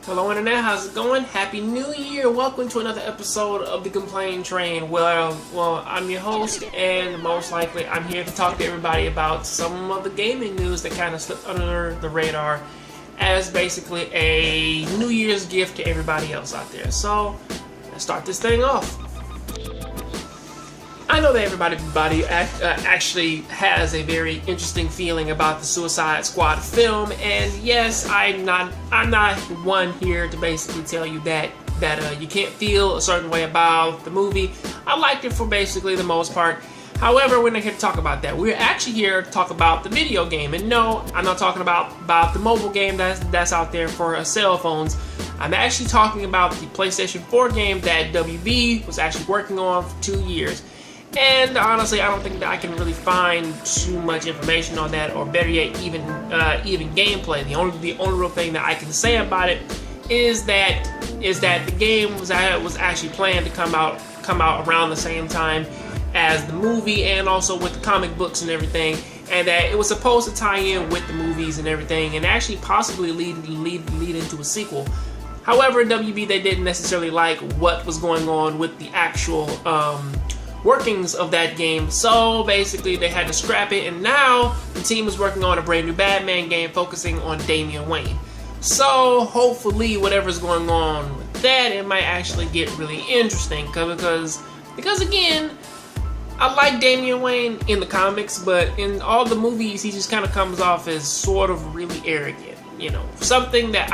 Hello Internet, how's it going? Happy New Year! Welcome to another episode of the Complain Train. Well, I'm your host, and most likely I'm here to talk to everybody about some of the gaming news that kind of slipped under the radar as basically a New Year's gift to everybody else out there. So, let's start this thing off. I know that everybody actually has a very interesting feeling about the Suicide Squad film, and yes, I'm not one here to basically tell you that you can't feel a certain way about the movie. I liked it for basically the most part. However, we're not here to talk about that. We're actually here to talk about the video game, and no, I'm not talking about the mobile game that's out there for cell phones. I'm actually talking about the PlayStation 4 game that WB was actually working on for 2 years. And honestly, I don't think that I can really find too much information on that, or better yet, even gameplay. The only real thing that I can say about it is that the game was actually planned to come out around the same time as the movie, and also with the comic books and everything, and that it was supposed to tie in with the movies and everything, and actually possibly lead into a sequel. However, WB, they didn't necessarily like what was going on with the actual workings of that game, so basically they had to scrap it, and now the team is working on a brand new Batman game focusing on Damian Wayne. So hopefully whatever's going on with that, it might actually get really interesting, because again, I like Damian Wayne in the comics, but in all the movies he just kind of comes off as sort of really arrogant, you know, something that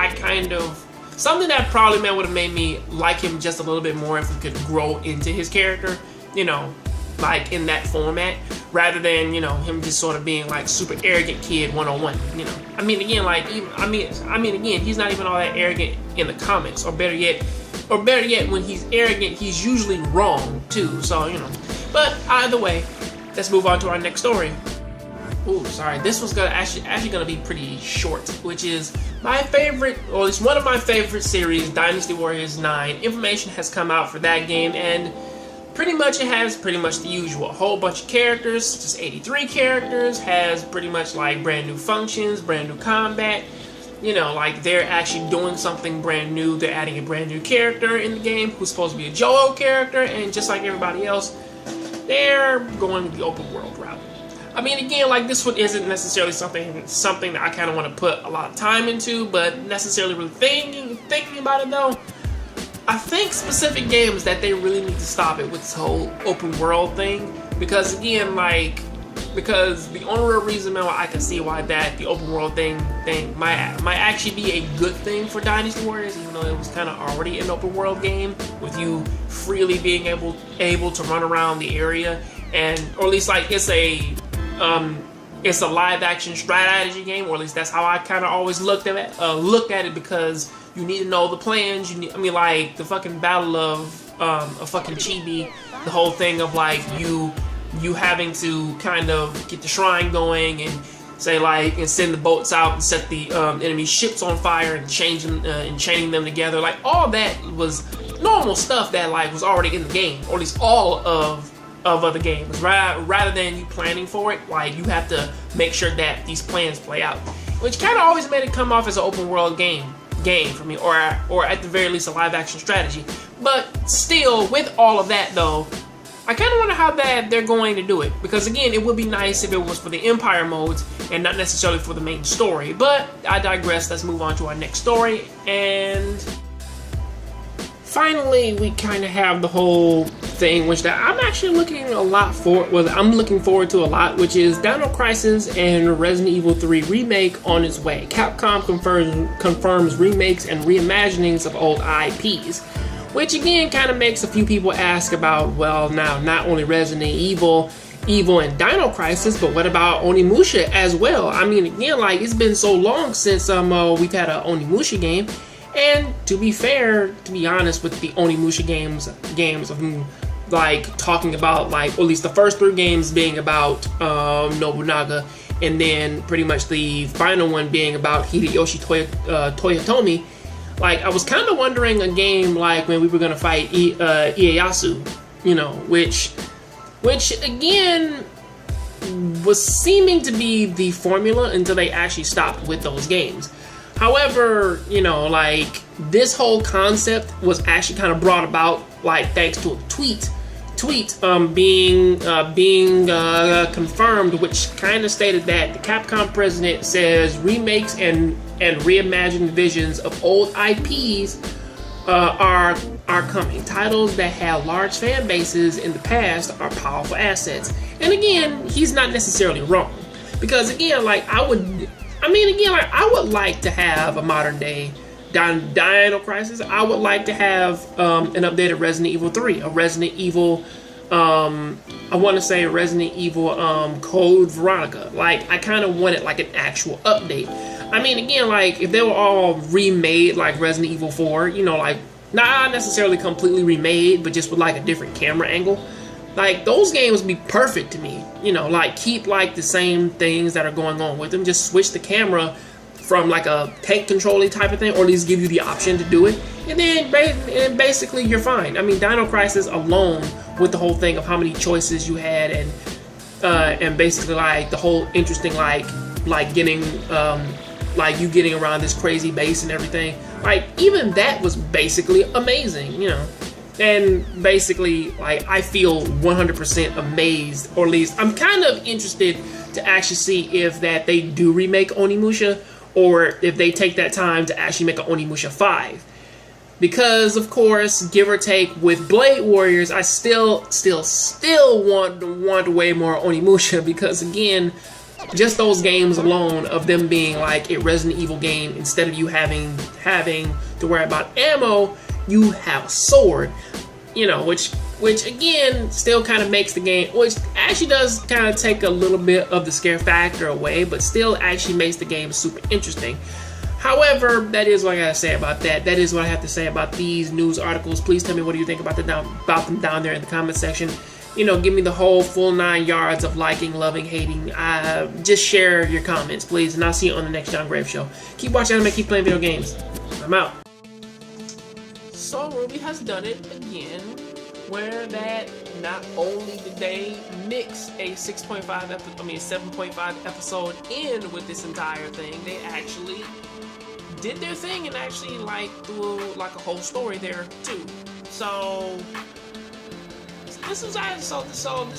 probably would have made me like him just a little bit more if we could grow into his character, you know, like in that format, rather than, you know, him just sort of being like super arrogant kid 101, you know. I mean, again, he's not even all that arrogant in the comics, or better yet, when he's arrogant, he's usually wrong too. So, you know, but either way, let's move on to our next story. Ooh, sorry, this was actually gonna be pretty short, which is my favorite, or at least one of my favorite series, Dynasty Warriors 9. Information has come out for that game, and pretty much it has the usual. A whole bunch of characters, just 83 characters, has pretty much like brand new functions, brand new combat. You know, like they're actually doing something brand new. They're adding a brand new character in the game who's supposed to be a JoJo character, and just like everybody else, they're going the open world route. I mean, again, like this one isn't necessarily something that I kind of want to put a lot of time into, but necessarily really thinking about it though, I think specific games that they really need to stop it with this whole open world thing, because again, because the only real reason why I can see why the open world thing might actually be a good thing for Dynasty Warriors, even though it was kind of already an open world game with you freely being able to run around the area, or at least like it's a live action strategy game, or at least that's how I kind of always looked at it, because you need to know the plans. Like the fucking battle of fucking Chibi, the whole thing of like you having to kind of get the shrine going and say like, and send the boats out and set the enemy ships on fire and chaining them together. Like all that was normal stuff that like was already in the game, or at least all of other games. Rather than you planning for it, like you have to make sure that these plans play out, which kind of always made it come off as an open world game for me, or at the very least a live action strategy. But still, with all of that though, I kind of wonder how they're going to do it, because again, it would be nice if it was for the Empire modes and not necessarily for the main story. But I digress. Let's move on to our next story. And finally, we kind of have the whole thing, which that I'm actually looking forward to a lot, which is Dino Crisis and Resident Evil 3 remake on its way. Capcom confirms remakes and reimaginings of old IPs, which again kind of makes a few people ask about, well, now not only Resident Evil and Dino Crisis, but what about Onimusha as well? I mean, again, like it's been so long since we've had an Onimusha game. And to be honest, with the Onimusha games of like talking about, like, or at least the first 3 games being about Nobunaga, and then pretty much the final one being about Hideyoshi Toyotomi, like I was kind of wondering a game like when we were gonna fight Ieyasu, you know, which again was seeming to be the formula until they actually stopped with those games. However, you know, like, this whole concept was actually kind of brought about, like, thanks to a tweet being confirmed, which kind of stated that the Capcom president says remakes and reimagined visions of old IPs are coming. Titles that had large fan bases in the past are powerful assets. And again, he's not necessarily wrong, because again, like, I would like to have a modern day Dino Crisis. I would like to have an updated Resident Evil 3, a Resident Evil, I want to say Resident Evil Code Veronica. Like, I kind of wanted like an actual update. I mean, again, like, if they were all remade like Resident Evil 4, you know, like, not necessarily completely remade, but just with like a different camera angle, like, those games would be perfect to me. You know, like, keep like the same things that are going on with them, just switch the camera from like a tank controlling type of thing, or at least give you the option to do it, and then basically you're fine. I mean, Dino Crisis alone, with the whole thing of how many choices you had, and basically like the whole interesting like getting like you getting around this crazy base and everything, like, even that was basically amazing, you know. And basically, like, I feel 100% amazed, or at least I'm kind of interested to actually see if that they do remake Onimusha, or if they take that time to actually make an Onimusha 5. Because, of course, give or take, with Blade Warriors, I still want way more Onimusha, because again, just those games alone of them being like a Resident Evil game, instead of you having to worry about ammo, you have a sword, you know, which again still kind of makes the game, which actually does kind of take a little bit of the scare factor away, but still actually makes the game super interesting. However, that is what I gotta say about that. That is what I have to say about these news articles. Please tell me what do you think about them down there in the comment section. You know, give me the whole full 9 yards of liking, loving, hating. Just share your comments, please, and I'll see you on the next Jongravesshow show. Keep watching anime, keep playing video games. I'm out. So Ruby has done it again, where that not only did they mix a 7.5 episode in with this entire thing, they actually did their thing and actually like threw like a whole story there too. So this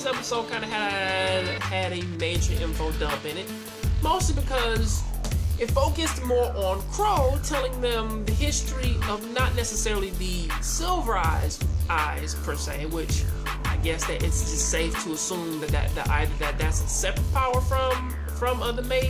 episode kind of had a major info dump in it, mostly because it focused more on Crow, telling them the history of not necessarily the Silver Eyes per se, which I guess that it's just safe to assume that either that's a separate power from the maid.